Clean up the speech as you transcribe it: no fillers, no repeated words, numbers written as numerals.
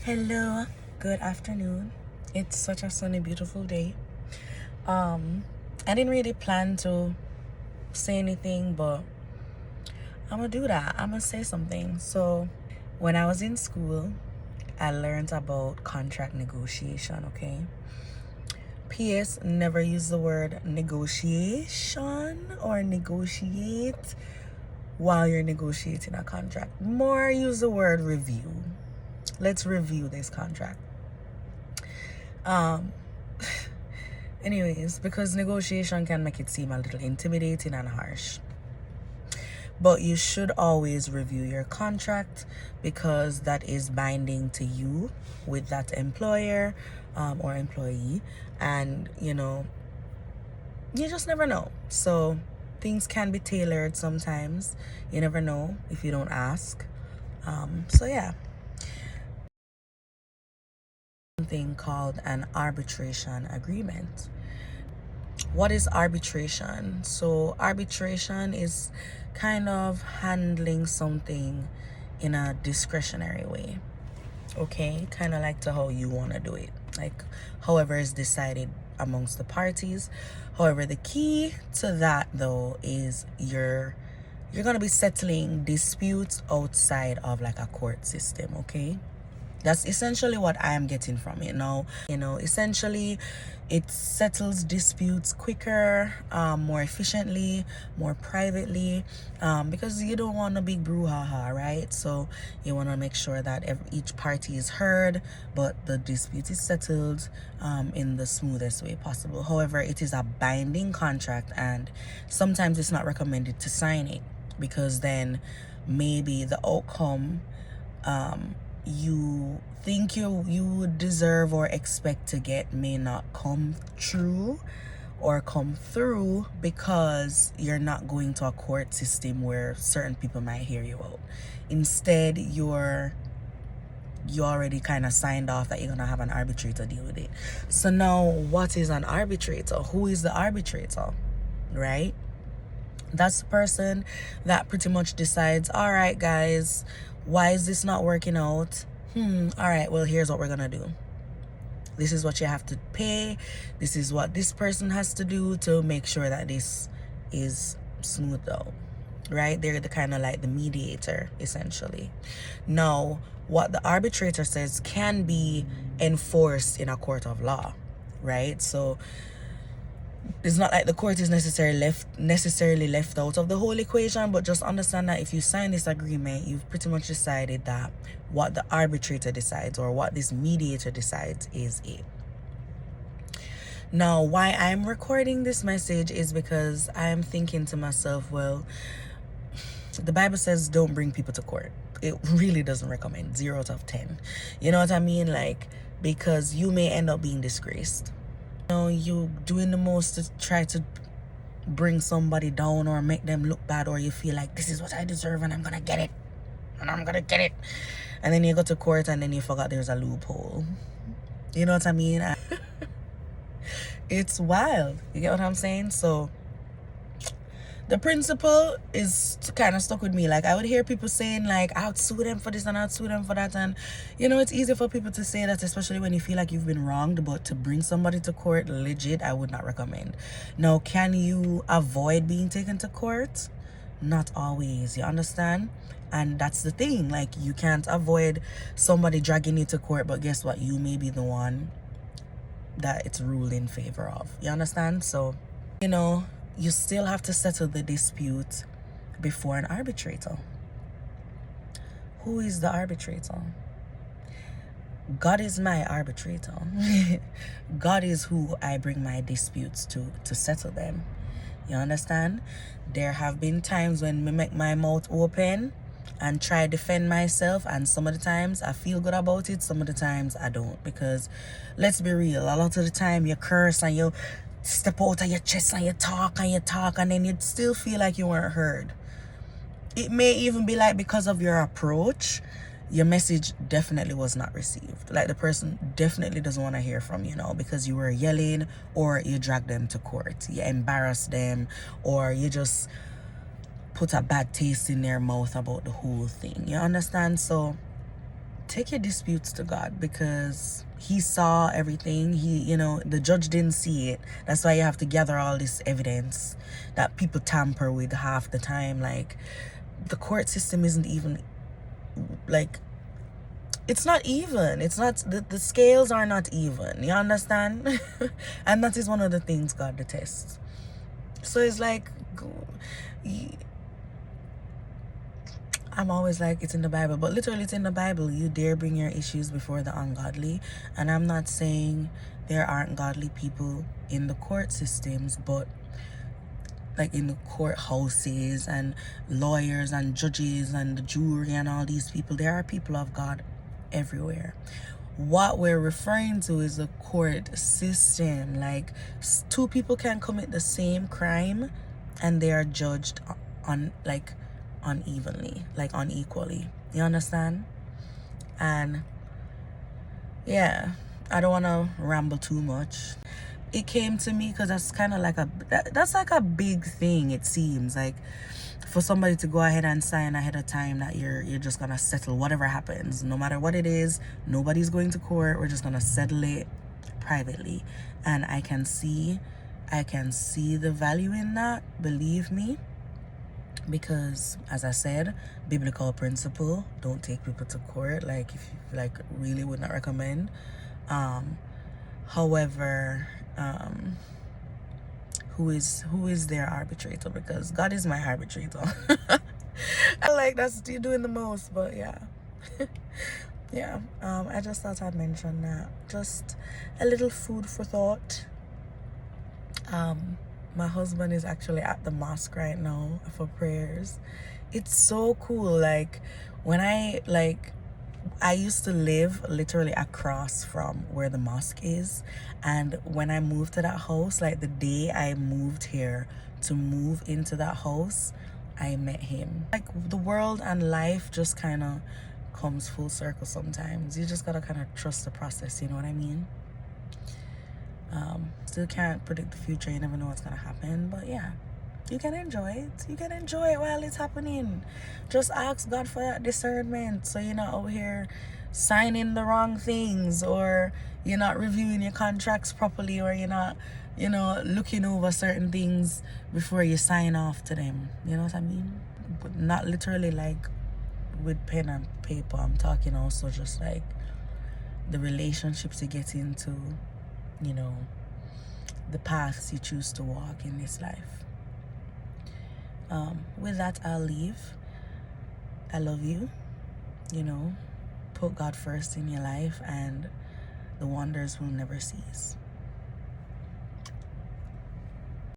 Hello, good afternoon. It's such a sunny, beautiful day. I didn't really plan to say anything, but I'm gonna do that. I'm gonna say something. So, when I was in school, I learned about contract negotiation, okay? P.S. Never use the word negotiation or negotiate while you're negotiating a contract. More use the word review. Let's review this contract. Um, Anyways, because negotiation can make it seem a little intimidating and harsh. But you should always review your contract because that is binding to you with that employer or employee. And, you just never know. So things can be tailored sometimes. You never know if you don't ask. So, yeah. Something called an arbitration agreement. What is arbitration? So arbitration is kind of handling something in a discretionary way. Okay, kind of like to how you want to do it, like however is decided amongst the parties. However, the key to that though is you're gonna be settling disputes outside of like a court system. Okay, that's essentially what I am getting from it now. Essentially it settles disputes quicker, more efficiently, more privately, because you don't want a big brouhaha, right? So you want to make sure that each party is heard, but the dispute is settled in the smoothest way possible. However, it is a binding contract, and sometimes it's not recommended to sign it because then maybe the outcome you think you would deserve or expect to get may not come true or come through because you're not going to a court system where certain people might hear you out. Instead, you already kind of signed off that you're gonna have an arbitrator deal with it. So now, what is an arbitrator? Who is the arbitrator, right? That's the person that pretty much decides, all right, guys, why is this not working out? All right, well, here's what we're gonna do. This is what you have to pay. This is what this person has to do to make sure that this is smoothed out, right? They're the kind of like the mediator, essentially. Now, what the arbitrator says can be enforced in a court of law, right? So it's not like the court is necessarily left out of the whole equation, but just understand that if you sign this agreement, you've pretty much decided that what the arbitrator decides or what this mediator decides is it. Now, why I'm recording this message is because I'm thinking to myself, well, the Bible says don't bring people to court. It really doesn't recommend 0 out of 10. You know what I mean? Like, because you may end up being disgraced. You doing the most to try to bring somebody down or make them look bad, or you feel like this is what I deserve and I'm gonna get it and then you go to court and then you forgot there's a loophole. You know what I mean? It's wild. You get what I'm saying? So the principle is kind of stuck with me. Like, I would hear people saying like, I'll sue them for this and I'll sue them for that, and it's easy for people to say that, especially when you feel like you've been wronged. But to bring somebody to court, legit, I would not recommend. Now, can you avoid being taken to court? Not always, you understand? And that's the thing, like, you can't avoid somebody dragging you to court, but guess what, you may be the one that it's ruled in favor of. You understand? So you still have to settle the dispute before an arbitrator. Who is the arbitrator? God is my arbitrator. God is who I bring my disputes to settle them. You understand? There have been times when I make my mouth open and try to defend myself, and some of the times I feel good about it, some of the times I don't, because let's be real, a lot of the time you curse and you step out of your chest and you talk and then you still feel like you weren't heard. It may even be like because of your approach, your message definitely was not received. Like, the person definitely doesn't want to hear from you now because you were yelling, or you dragged them to court, you embarrassed them, or you just put a bad taste in their mouth about the whole thing. You understand? So take your disputes to God, because he saw everything. The judge didn't see it. That's why you have to gather all this evidence that people tamper with half the time. Like, the court system isn't even, like, it's not even. It's not, the scales are not even. You understand? And that is one of the things God detests. So it's like, I'm always like, it's in the Bible, but literally it's in the Bible. You dare bring your issues before the ungodly. And I'm not saying there aren't godly people in the court systems, but like in the courthouses and lawyers and judges and the jury and all these people, there are people of God everywhere. What we're referring to is a court system. Like, two people can commit the same crime and they are judged on, like, unevenly, like unequally. You understand? And yeah, I don't want to ramble too much. It came to me because that's kind of like that's like a big thing. It seems like, for somebody to go ahead and sign ahead of time that you're just gonna settle whatever happens, no matter what it is. Nobody's going to court. We're just gonna settle it privately. And I can see the value in that, believe me. Because, as I said, biblical principle, don't take people to court. Like, if you like, really would not recommend. However, who is their arbitrator? Because God is my arbitrator. I like, that's you doing the most, but yeah. Yeah, I just thought I'd mention that. Just a little food for thought. My husband is actually at the mosque right now for prayers. It's so cool. Like, when I used to live literally across from where the mosque is, and when I moved to that house, like the day I moved here to move into that house, I met him. Like, the world and life just kind of comes full circle sometimes. You just gotta kind of trust the process, you know what I mean? Still can't predict the future. You never know what's gonna happen, but yeah, you can enjoy it. You can enjoy it while it's happening. Just ask God for that discernment, so you're not over here signing the wrong things, or you're not reviewing your contracts properly, or you're not, looking over certain things before you sign off to them. You know what I mean? But not literally like with pen and paper. I'm talking also just like the relationships you get into, the paths you choose to walk in this life. With that, I'll leave. I love you. Put God first in your life, and the wonders will never cease.